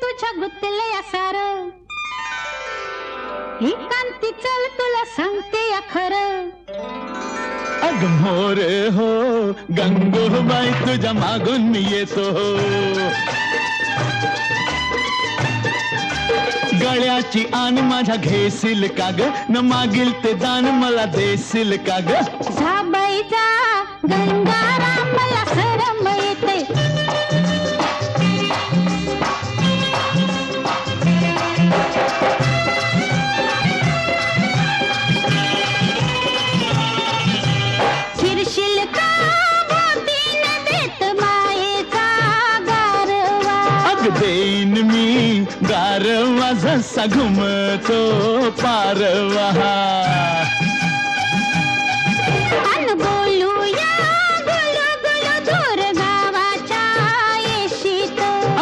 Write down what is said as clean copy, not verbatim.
तुझ्या गुतले सार ही कांती चल तुला सांगते या खरं अग मोरे हो गंगूबाई तुझ्या मागून मी येतो गळ्याची आन माझ्या घेशील का ग न मागील ते दान मला देशील का ग जा बाई जा गंगाराम मला सरम येते फिरशील का बोटीन देत मायेचा गारवा अग देईन मी गारवा जसा घुमतो पारवा